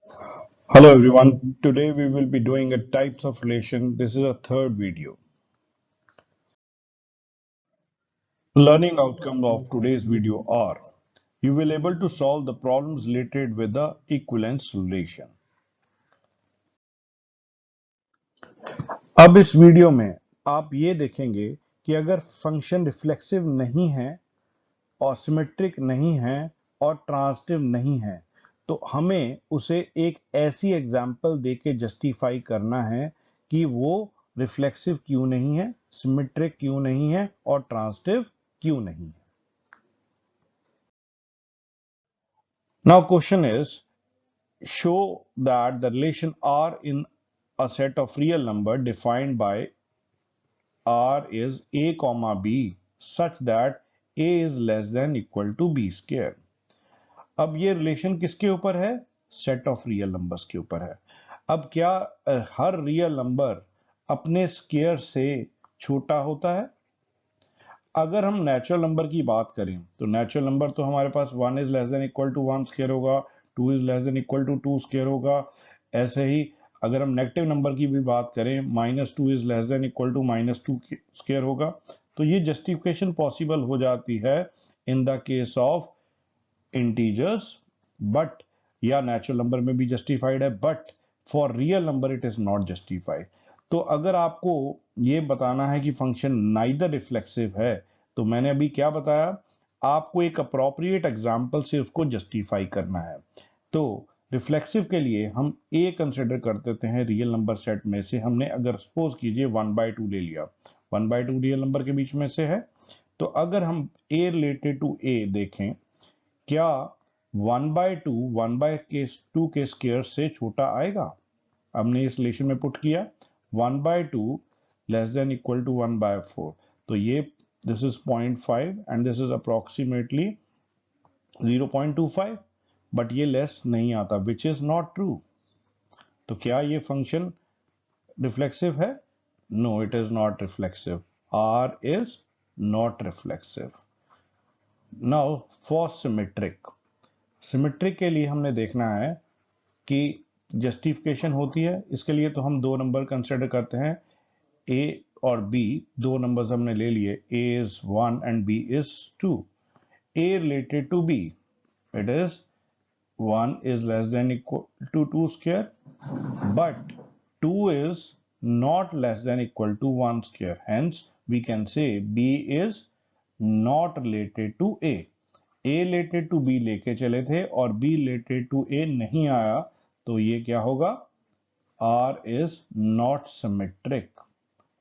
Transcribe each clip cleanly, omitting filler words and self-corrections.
Hello everyone. Today we will be doing a types of relation. This is a third video. Learning outcome of today's video are you will able to solve the problems related with the equivalence relation. अब इस video में आप ये देखेंगे कि अगर function reflexive नहीं है और सिमेट्रिक नहीं है और ट्रांजिटिव नहीं है तो हमें उसे एक ऐसी एग्जांपल देके जस्टिफाई करना है कि वो रिफ्लेक्सिव क्यों नहीं है, सिमेट्रिक क्यों नहीं है और ट्रांजिटिव क्यों नहीं है. Now question is show that the relation R in a set of real number defined by R is a comma b such that a is less than equal to b square. अब ये relation किसके ऊपर है? Set of real numbers के ऊपर है. अब क्या हर रियल नंबर अपने स्क्वायर से छोटा होता है? अगर हम नेचुरल नंबर की बात करें तो नेचुरल नंबर तो हमारे पास 1 is less than equal to 1 square होगा, 2 is less than equal to 2 square होगा. ऐसे ही अगर हम नेगेटिव नंबर की भी बात करें -2 is less than equal to -2 square होगा. तो ये जस्टिफिकेशन पॉसिबल हो जाती है in the case of integers but या नेचुरल नंबर में भी जस्टिफाइड है but for real number it is not justified. तो अगर आपको ये बताना है कि फंक्शन नाइदर रिफ्लेक्सिव है तो मैंने अभी क्या बताया, आपको एक अप्रोप्रिएट एग्जांपल से उसको जस्टिफाई करना है. तो रिफ्लेक्सिव के लिए हम ए कंसिडर कर देते हैं रियल नंबर सेट में से. हमने अगर सपोज कीजिए 1/2 ले लिया, 1/2 रियल नंबर के बीच में से है. तो अगर हम ए रिलेटेड टू ए देखें, क्या 1/2 1/2 के स्क्वायर से छोटा आएगा? हमने इस रिलेशन में पुट किया 1/2 लेस देन इक्वल टू 1/4. तो ये this is 0.5 and this is approximately 0.25 but ये लेस नहीं आता विच इज नॉट ट्रू. तो क्या ये फंक्शन रिफ्लेक्सिव है? No, it is not reflexive. R is not reflexive. Now for symmetric, symmetric के लिए हमने देखना है कि जस्टिफिकेशन होती है. इसके लिए तो हम दो नंबर कंसिडर करते हैं, ए और बी. दो नंबर्स हमने ले लिए, A is 1 and B is 2. A related to B, it is 1 is less than equal to 2 square but 2 is not less than equal to 1 square. Hence we can say b is not related to a. A related to b लेके चले थे और b related to a नहीं आया तो ये क्या होगा? R is not symmetric.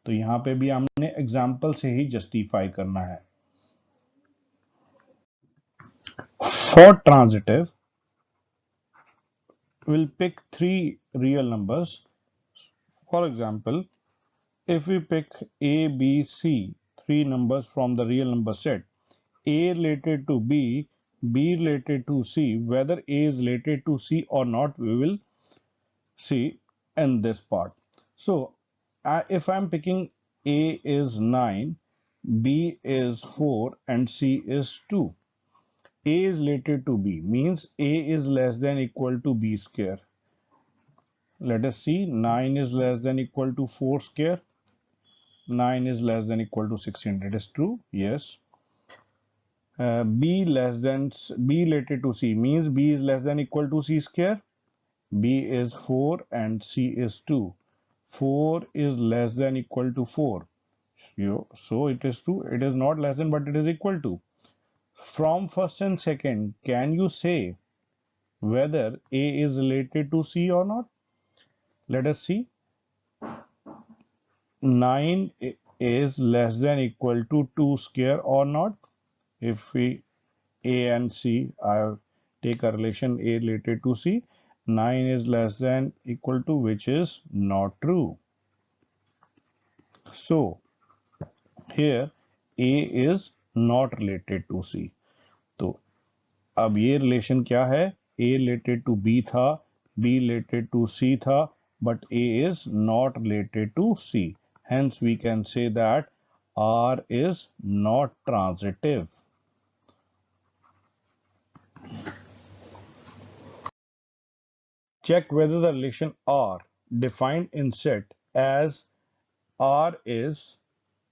तो यहां पे भी हमने एग्जाम्पल से ही जस्टिफाई करना है. For transitive we'll pick three real numbers. For example, if we pick A, B, C, three numbers from the real number set, A related to B, B related to C, whether A is related to C or not, we will see in this part. So, if I'm picking A is 9, B is 4 and C is 2. A is related to B means A is less than equal to B square. Let us see, 9 is less than equal to 4 square. 9 is less than equal to 16. It is true, yes. B related to C means B is less than equal to C square. B is 4 and C is 2. 4 is less than equal to 4. So it is true. It is not less than but it is equal to. From first and second, can you say whether A is related to C or not? Let us see. 9 is less than equal to 2 square or not? If we A and C, I take a relation A related to C, 9 is less than equal to, which is not true. So here A is not related to C. तो अब ये relation क्या है? A related to B था, B related to C था, but A is not related to C. Hence we can say that R is not transitive. check whether the relation R defined in set as R is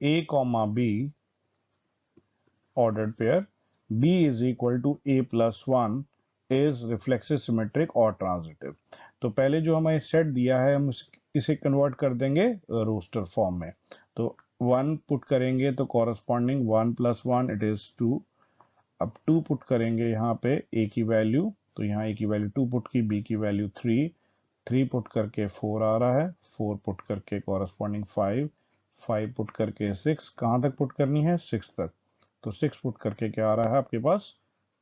A comma B ordered pair, B is equal to A plus 1 is reflexive, symmetric और transitive. तो पहले जो हमें set दिया है हम इसे convert कर देंगे रोस्टर फॉर्म में। तो 1 पुट करेंगे तो कॉरस्पॉन्डिंग 1 प्लस 1 इट इज 2। अब 2 पुट करेंगे यहाँ पे A की वैल्यू, तो यहाँ A की वैल्यू 2 पुट की, B की वैल्यू 3, 3 पुट करके 4 आ रहा है, 4 पुट करके कॉरस्पॉन्डिंग 5, 5 पुट करके 6, कहाँ तक पुट करनी है 6 तक, तो 6 पुट करके क्या आ रहा है आपके पास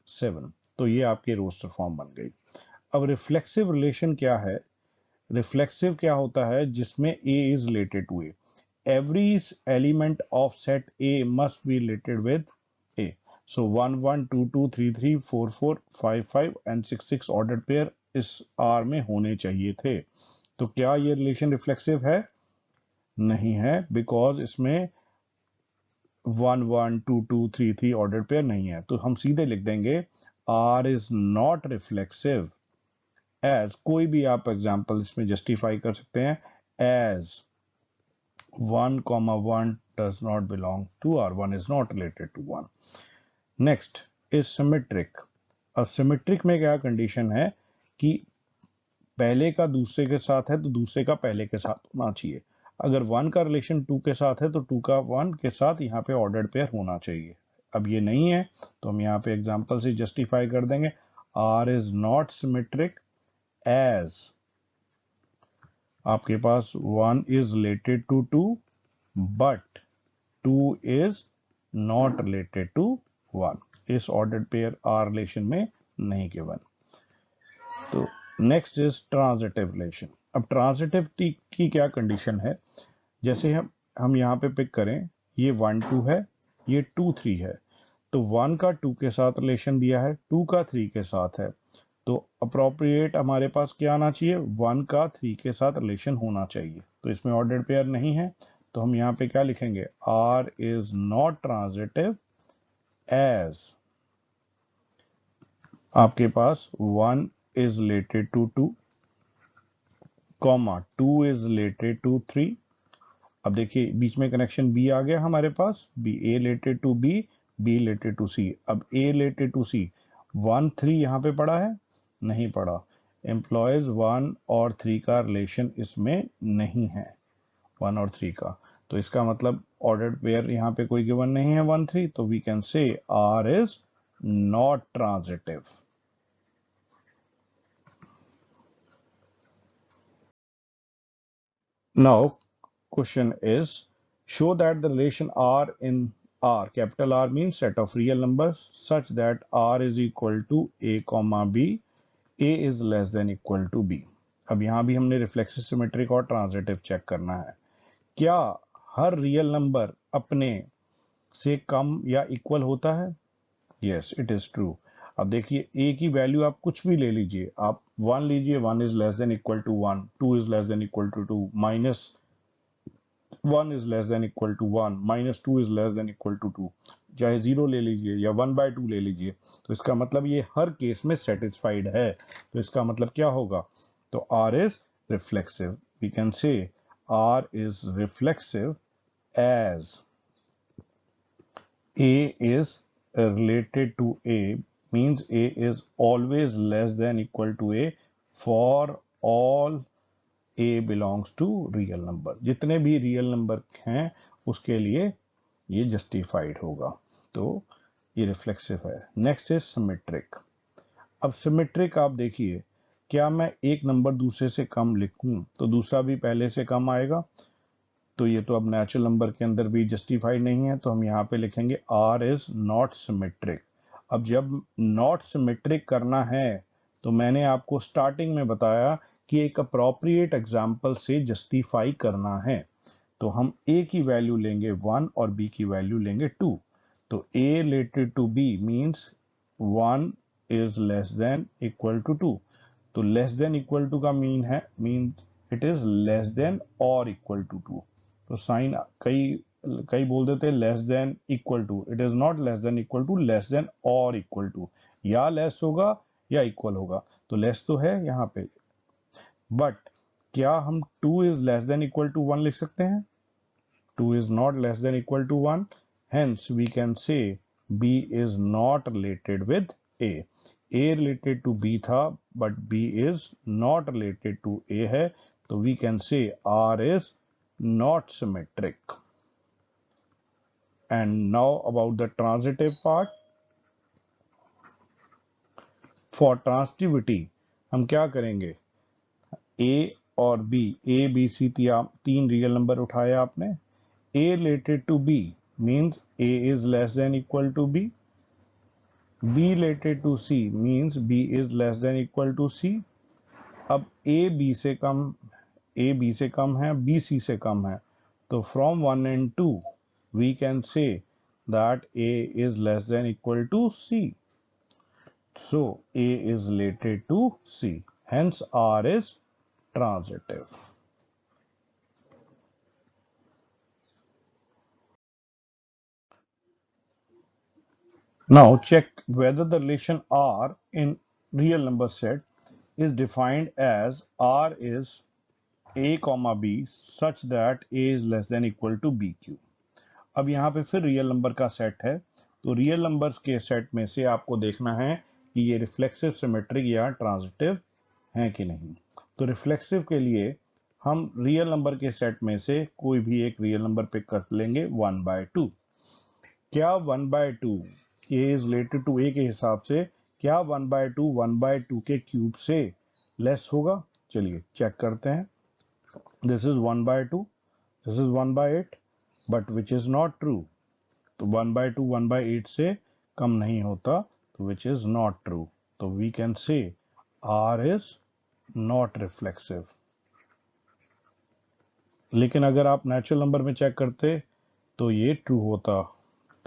7। तो ये आपकी रोस्टर फॉर्म बन गई। अब रिफ्लेक्सिव रिलेशन क्या है? रिफ्लेक्सिव क्या होता है? जिसमें A is related to A, every element of set A must be related with A. So 1 1 2 2 3 3 4 4 5 5 and 6 6 ordered pair इस R में होने चाहिए थे। तो क्या ये रिलेशन रिफ्लेक्सिव है? नहीं है, बिकॉज इसमें 1 1 2 2 3 3 ऑर्डर पेयर नहीं है। तो हम सीधे लिख देंगे R is not reflexive as, कोई भी आप एग्जांपल इसमें जस्टिफाई कर सकते हैं, as 1 comma 1 does not belong to R, 1 is not related to 1. Next is symmetric. अब सिमेट्रिक में क्या कंडीशन है कि पहले का दूसरे के साथ है तो दूसरे का पहले के साथ होना चाहिए। अगर 1 का रिलेशन 2 के साथ है तो 2 का 1 के साथ यहाँ पे ऑर्डर्ड पेयर होना चाहिए। अब ये नहीं है तो हम यहाँ पे एग्जांपल से जस्टिफाई कर देंगे, R is not symmetric as आपके पास 1 is related to 2 but 2 is not related to 1, इस ऑर्डर्ड पेयर आर रिलेशन में नहीं गिवन। तो नेक्स्ट इज ट्रांजिटिव रिलेशन। अब ट्रांजिटिव की क्या कंडीशन है? जैसे हम यहाँ पे पिक करें, ये 1 2 है, ये 2 3 है, तो 1 का 2 के साथ रिलेशन दिया है, 2 का 3 के साथ है, तो अप्रोप्रिएट हमारे पास क्या आना चाहिए? 1 का 3 के साथ रिलेशन होना चाहिए। तो इसमें ऑर्डर्ड पेयर नहीं है, तो हम यहाँ पे क्या लिखेंगे? R is not transitive as आपके पास 1 is related to 2, comma 2 is related to 3। अब देखिए बीच में कनेक्शन B आ गया हमारे पास, B A related to B, B related to C। अब A रिलेटेड टू C, 1 3 यहाँ पे पड़ा है? नहीं पड़ा। एम्प्लॉयज 1 और 3 का रिलेशन इसमें नहीं है, 1 और 3 का। तो इसका मतलब ऑर्डर्ड पेयर यहाँ पे कोई गिवन नहीं है 1 3, तो we can say R is not transitive. Now question is, show that the relation R in R, capital R means set of real numbers such that R is equal to A comma B, A is less than equal to B। अब यहाँ भी हमने reflexive, symmetric और transitive check करना है। क्या हर real number अपने से कम या इक्वल होता है? Yes, it is true. अब देखिए A की वैल्यू आप कुछ भी ले लीजिए, आप 1 लीजिए, 1 is less than equal to 1, 2 is less than equal to 2, minus 1 is less than equal to 1, minus 2 is less than equal to 2, चाहे 0 ले लीजिए या 1/2 ले लीजिए, तो इसका मतलब ये हर केस में सेटिस्फाइड है। तो इसका मतलब क्या होगा? तो R is reflexive, we can say R is reflexive as A is related to A, means A is always less than equal to A for all A belongs to real number. जितने भी real number हैं उसके लिए ये justified होगा, तो ये reflexive है। Next is symmetric. अब सिमेट्रिक आप देखिए, क्या मैं एक नंबर दूसरे से कम लिखूं तो दूसरा भी पहले से कम आएगा? तो ये तो अब नेचुरल नंबर के अंदर भी जस्टिफाइड नहीं है, तो हम यहाँ पे लिखेंगे R इज नॉट सिमेट्रिक। अब जब नॉट सिमेट्रिक करना है तो मैंने आपको स्टार्टिंग में बताया कि एक अप्रोप्रिएट एग्जाम्पल से जस्टिफाई करना है। तो हम A की वैल्यू लेंगे 1 और B की वैल्यू लेंगे 2। तो A related to B means 1 is less than equal to 2। तो लेस देन इक्वल टू का means it is less than और इक्वल टू 2। तो साइन कई कई बोल देते हैं less than equal to, it is not less than equal to, less than और इक्वल टू, या लेस होगा या इक्वल होगा। तो लेस तो है यहाँ पे, बट क्या हम 2 is less than equal to 1 लिख सकते हैं? 2 is not less than equal to 1. Hence, we can say B is not related with A. A related to B था, but B is not related to A है, तो we can say R is not symmetric. And now about the transitive part. For transitivity, हम क्या करेंगे? A और B, A, B, C तीन real number उठाए आपने. A related to B means A is less than equal to B. B related to C means B is less than equal to C. अब A B से कम है, B C से कम है, तो from 1 and 2 we can say that A is less than equal to C. So A is related to C. Hence R is transitive. Now check whether the relation R in real number set is defined as R is A comma B such that A is less than equal to BQ. अब यहाँ पे फिर real number का set है, तो real numbers के set में से आपको देखना है कि ये रिफ्लेक्सिव, सिमेट्रिक या ट्रांजिटिव हैं कि नहीं. तो रिफ्लेक्सिव के लिए हम रियल नंबर के सेट में से कोई भी एक रियल नंबर पिक कर लेंगे 1/2. क्या 1/2 ए इज रिलेटेड टू ए के हिसाब से क्या 1/2 के क्यूब से लेस होगा? चलिए चेक करते हैं. This is 1/2, this is 1/8, but which is not true. तो 1/2 1/8 से कम नहीं होता, तो विच इज नॉट ट्रू. तो we can say R is not reflexive. लेकिन अगर आप नेचुरल नंबर में चेक करते तो ये ट्रू होता.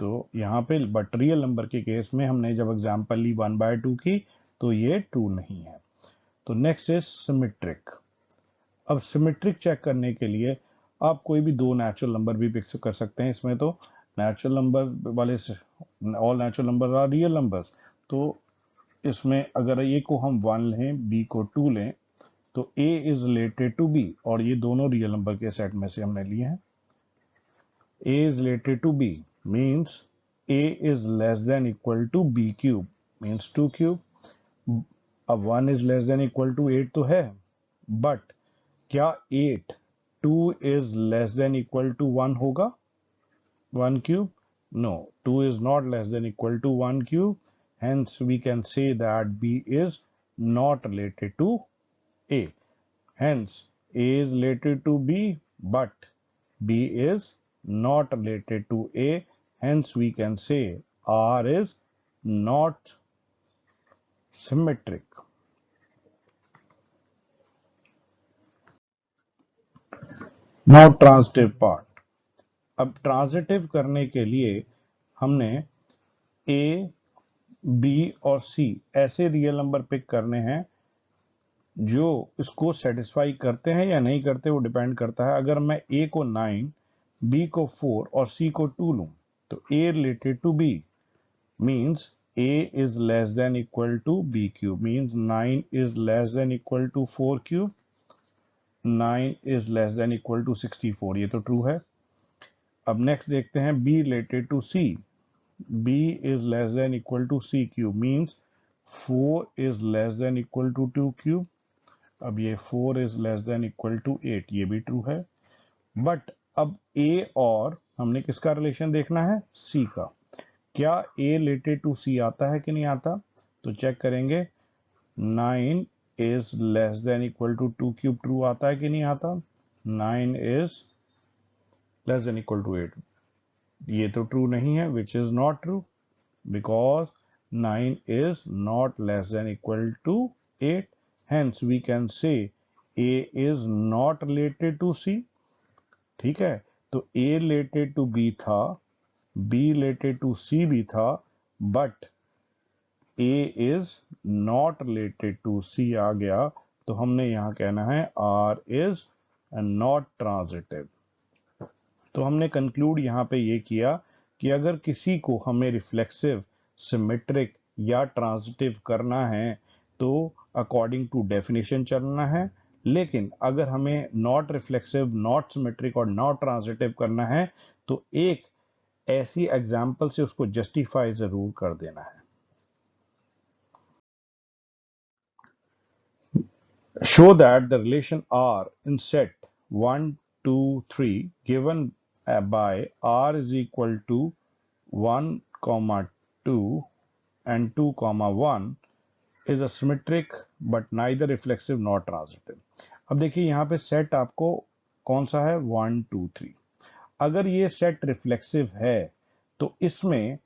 तो यहाँ पे बट रियल नंबर के केस में हमने जब एग्जांपल ली 1/2 की, तो ये ट्रू नहीं है. तो नेक्स्ट इज सिमेट्रिक. अब सिमेट्रिक चेक करने के लिए आप कोई भी दो नेचुरल नंबर भी पिक कर सकते हैं. इसमें तो नेचुरल नंबर वाले all natural number are real numbers. तो इसमें अगर ए को हम 1 लें, बी को 2 लें, तो ए इज रिलेटेड टू बी, और ये दोनों रियल नंबर के सेट में से हमने लिए हैं. A is related to B means A is less than equal to B cube means 2 cube. अब 1 is less than equal to 8 तो है, but क्या 8 2 is less than equal to 1 होगा? 1 cube? No, 2 is not less than equal to 1 cube. Hence we can say that B is not related to A. Hence A is related to B, but B is not related to A. Hence we can say R is not symmetric. Now transitive part. अब transitive करने के लिए हमने A, B और C ऐसे real number pick करने हैं जो इसको सेटिस्फाई करते हैं या नहीं करते, वो डिपेंड करता है. अगर मैं A को 9, B को 4 और C को 2 लूं, तो A related to B means A is less than equal to B cube, means 9 is less than equal to 4 cube, 9 is less than equal to 64. ये तो ट्रू है. अब नेक्स्ट देखते हैं B related to C. B is less than equal to C cube means 4 is less than equal to 2 cube. अब ये 4 is less than equal to 8, ये भी ट्रू है. बट अब A और हमने किसका रिलेशन देखना है? C का. क्या A रिलेटेड टू C आता है कि नहीं आता? तो चेक करेंगे. 9 is less than equal to 2 cube true आता है कि नहीं आता? 9 is less than equal to 8. ये तो ट्रू नहीं है, which is not true, because 9 is not less than equal to 8. Hence we can say A is not related to C. ठीक है, तो A related to B था, B related to C भी था, but A is not related to C आ गया, तो हमने यहां कहना है R is not transitive. तो हमने कंक्लूड यहां पे ये किया कि अगर किसी को हमें रिफ्लेक्सिव, सिमेट्रिक या ट्रांजिटिव करना है, तो अकॉर्डिंग टू डेफिनेशन चलना है, लेकिन अगर हमें नॉट रिफ्लेक्सिव, नॉट सिमेट्रिक और नॉट ट्रांजिटिव करना है तो एक ऐसी एग्जाम्पल से उसको जस्टिफाई जरूर कर देना है। Show that the relation R in set 1, 2, 3 given by R is equal to 1, 2 and 2, 1 is a symmetric but neither reflexive nor transitive। अब देखिए यहाँ पे सेट आपको कौन सा है, 1, 2, 3। अगर ये सेट रिफ्लेक्सिव है तो इसमें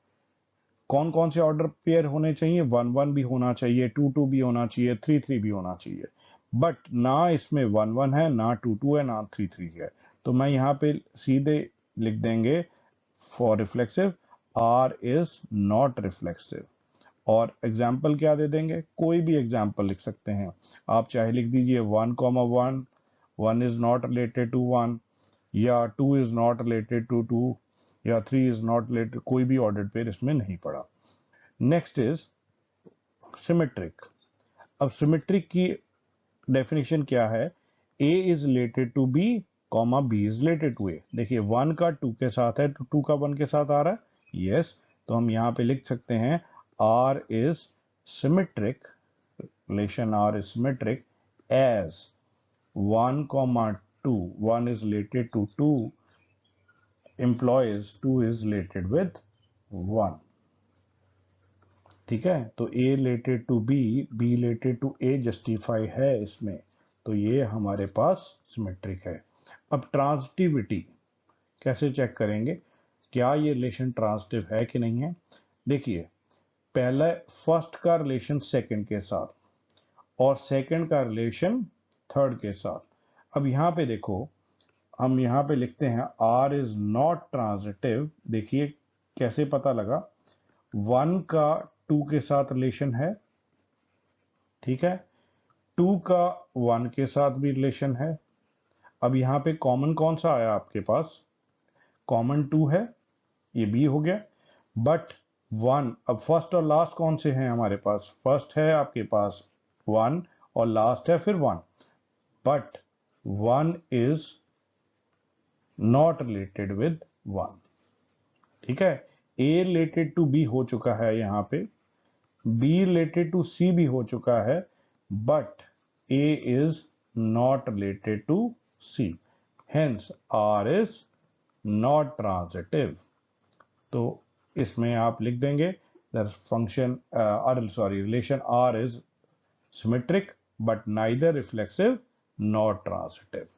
कौन कौन से ऑर्डर पेयर होने चाहिए, 1, 1 भी होना चाहिए, 2, 2 भी होना चाहिए, 3, 3 भी होना चाहिए। बट ना इसमें 1, 1 है, ना 2, 2 है, ना 3, 3 है। तो मैं यहाँ पे सीधे लिख देंगे for reflexive R is not reflexive. और एग्जाम्पल क्या दे देंगे, कोई भी एग्जाम्पल लिख सकते हैं आप, चाहे लिख दीजिए 1, 1, 1 इज नॉट रिलेटेड टू 1, या 2 इज नॉट रिलेटेड टू 2, या 3 इज नॉट रिलेटेड, कोई भी ऑर्डर पेयर इसमें नहीं पड़ा। Next is symmetric. अब सिमेट्रिक की डेफिनेशन क्या है, A is related to B comma B is related to A. देखिए 1 का 2 के साथ है तो 2 का 1 के साथ आ रहा है, यस। तो हम यहां पे लिख सकते हैं R is symmetric, relation R is symmetric as 1, 2, 1 is related to 2 implies 2 is related with 1। ठीक है, तो A related to B, B related to A justify है इसमें, तो ये हमारे पास सिमेट्रिक है। अब ट्रांजिटिविटी कैसे चेक करेंगे, क्या ये रिलेशन ट्रांजिटिव है कि नहीं है। देखिए पहले फर्स्ट का रिलेशन सेकंड के साथ और सेकंड का रिलेशन थर्ड के साथ। अब यहाँ पे देखो, हम यहाँ पे लिखते हैं R इज नॉट ट्रांजिटिव। देखिए कैसे पता लगा, 1 का 2 के साथ रिलेशन है, ठीक है, 2 का 1 के साथ भी रिलेशन है। अब यहाँ पे कॉमन कौन सा आया आपके पास, कॉमन 2 है, ये B हो गया। बट 1, अब फर्स्ट और लास्ट कौन से हैं हमारे पास, फर्स्ट है आपके पास 1 और लास्ट है फिर 1, but 1 is not related with 1। ठीक है, A रिलेटेड टू B हो चुका है यहाँ पे, B रिलेटेड टू C भी हो चुका है, but A is not related to C, hence R is not transitive। तो इसमें आप लिख देंगे the function relation R is symmetric but neither reflexive nor transitive।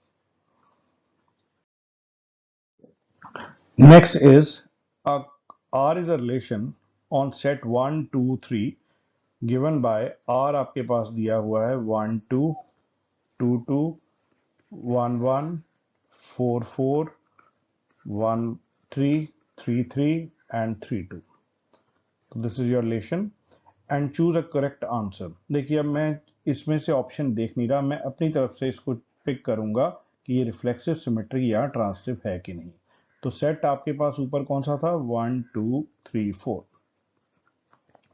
Next is R is a relation on set 1, 2, 3 given by R आपके पास दिया हुआ है 1, 2, 2, 2, 1, 1, 4, 4, 1, 3, 3, 3 and 3, 2। तो this is your relation and choose a correct answer. देखिए अब मैं इसमें से ऑप्शन देख नहीं रहा, मैं अपनी तरफ से इसको पिक करूंगा कि ये रिफ्लेक्सिव, सिमेट्रिक या ट्रांजिटिव है कि नहीं। तो सेट आपके पास ऊपर कौन सा था, 1, 2, 3, 4।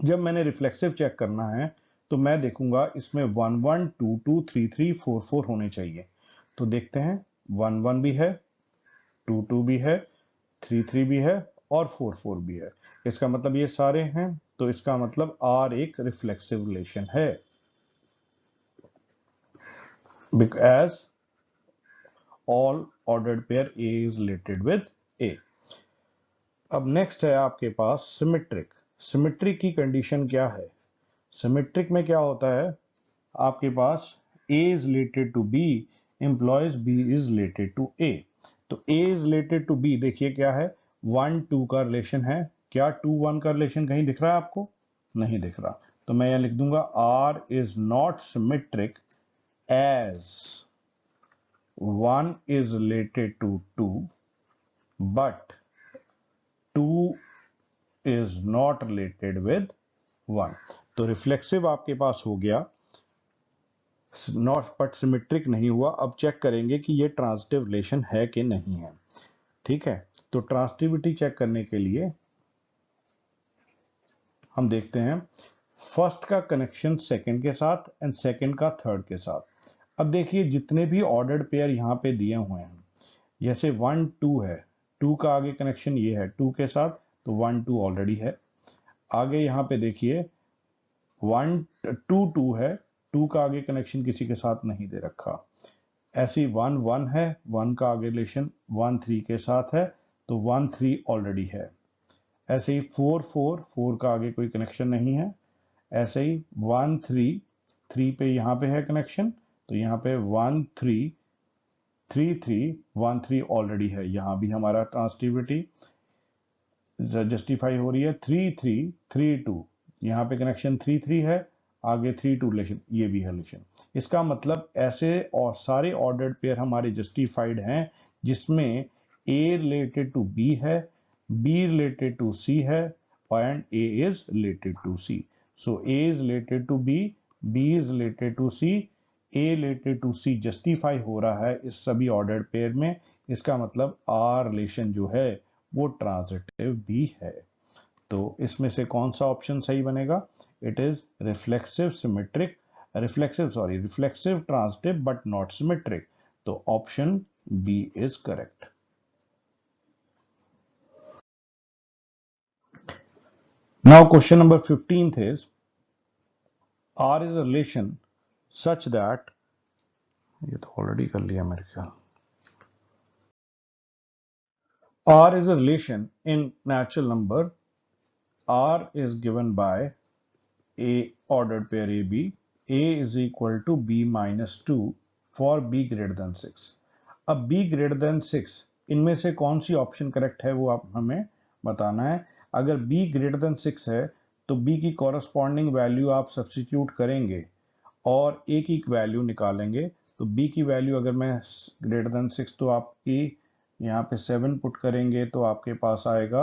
जब मैंने रिफ्लेक्सिव चेक करना है तो मैं देखूंगा इसमें 1, 1, 2, 2, 3, 3, 4, 4 होने चाहिए। तो देखते हैं 1, 1 भी है, 2, 2 भी है, 3, 3 भी है और 4, 4 भी है। इसका मतलब ये सारे हैं, तो इसका मतलब R एक रिफ्लेक्सिव रिलेशन है, as all ordered pair A is related with A। अब नेक्स्ट है आपके पास सिमेट्रिक। सिमेट्रिक की कंडीशन क्या है, सिमेट्रिक में क्या होता है, आपके पास A is related to B implies B is related to A। तो A is related to B, देखिए क्या है, 1, 2 का रिलेशन है, क्या 2, 1 का रिलेशन कहीं दिख रहा है आपको, नहीं दिख रहा। तो मैं यहां लिख दूंगा R is not symmetric as 1 is related to 2 but 2 is not related with 1। तो रिफ्लेक्सिव आपके पास हो गया, नॉट बट सिमेट्रिक नहीं हुआ। अब चेक करेंगे कि ये ट्रांजिटिव रिलेशन है कि नहीं है। ठीक है, तो ट्रांजिटिविटी चेक करने के लिए हम देखते हैं फर्स्ट का कनेक्शन सेकंड के साथ एंड सेकंड का थर्ड के साथ। अब देखिए जितने भी ऑर्डर्ड पेयर यहाँ पे दिए हुए हैं, जैसे 1 2 है, 2 का आगे कनेक्शन ये है 2 के साथ, तो 1 2 ऑलरेडी है। आगे यहाँ पे देखिए 1 2 2 है, 2 का आगे कनेक्शन किसी के साथ नहीं दे रखा। ऐसे ही 1 1 है, 1 का आगे रिलेशन 1 3 के साथ है, तो 1 3 ऑलरेडी है। ऐसे ही 4 4 4 का आगे कोई कनेक्शन नहीं है। ऐसे ही 1 3 3 पे यहाँ पे है कनेक्शन, तो यहाँ पे 1 3 3 3 1 3 ऑलरेडी है। यहाँ भी हमारा ट्रांसिटिविटी जस्टिफाई हो रही है। 3 3 3 2 यहाँ पे कनेक्शन 3 3 है, आगे 3 2 रिलेशन, ये भी है रिलेशन। इसका मतलब ऐसे और सारे ऑर्डर्ड पेयर हमारे जस्टिफाइड हैं जिसमें ए रिलेटेड टू बी है, बी रिलेटेड टू सी है, and A is related to C. So A is related to B, B is related to C, A related to C justify हो रहा है इस सभी ordered pair में। इसका मतलब आर रिलेशन जो है वो ट्रांजिटिव भी है। तो इसमें से कौन सा ऑप्शन सही बनेगा? It is reflexive symmetric, reflexive transitive but not symmetric. तो option B is correct. Now question number 15th is R is a relation such that, ये तो ऑलरेडी कर लिया मेरे ख्याल। R is a relation in natural number. R is given by A ordered pair AB. A is equal to B minus 2 for B greater than 6. अब B greater than 6 इनमें से कौन सी ऑप्शन करेक्ट है वो आप हमें बताना है। अगर B greater than 6 है तो B की कॉरस्पॉन्डिंग वैल्यू आप सब्स्टिट्यूट करेंगे और A की वैल्यू निकालेंगे। तो B की वैल्यू अगर मैं ग्रेटर देन 6, तो आपकी यहाँ पे 7 पुट करेंगे तो आपके पास आएगा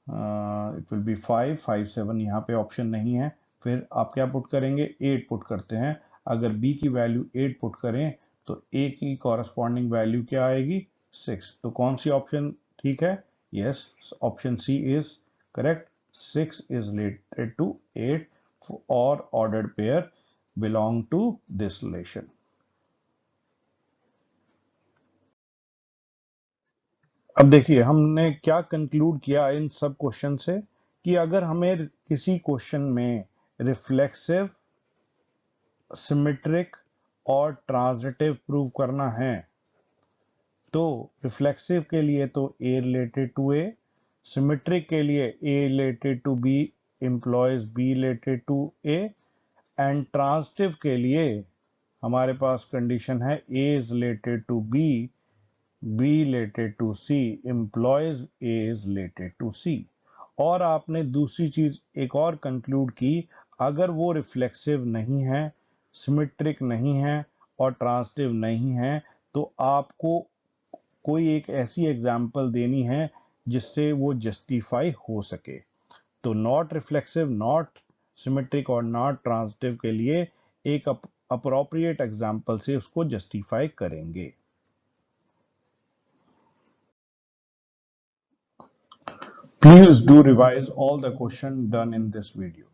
इट विल बी 5 5 7, यहाँ पे ऑप्शन नहीं है। फिर आप क्या पुट करेंगे? 8 पुट करते हैं। अगर B की वैल्यू 8 पुट करें तो A की कॉरस्पॉन्डिंग वैल्यू क्या आएगी? 6। तो कौन सी ऑप्शन ठीक है? Yes, option C is correct. 6 is related to 8 or ordered pair belong to this relation. अब देखिए हमने क्या कंक्लूड किया इन सब क्वेश्चन से, कि अगर हमें किसी क्वेश्चन में रिफ्लेक्सिव, सिमेट्रिक और ट्रांजिटिव प्रूव करना है तो रिफ्लेक्सिव के लिए तो A related to A, symmetric के लिए A रिलेटेड टू B एम्प्लॉयज B related to A, and transitive के लिए हमारे पास कंडीशन है A is related to B, B related to C implies A is related to C। और आपने दूसरी चीज एक और कंक्लूड की, अगर वो रिफ्लेक्सिव नहीं है, सिमेट्रिक नहीं है और ट्रांजिटिव नहीं है तो आपको कोई एक ऐसी एग्जांपल देनी है जिससे वो जस्टिफाई हो सके। तो नॉट रिफ्लेक्सिव, नॉट सिमेट्रिक और नॉट ट्रांजिटिव के लिए एक अप्रोप्रिएट एग्जांपल से उसको जस्टिफाई करेंगे। Please do revise all the questions done in this video.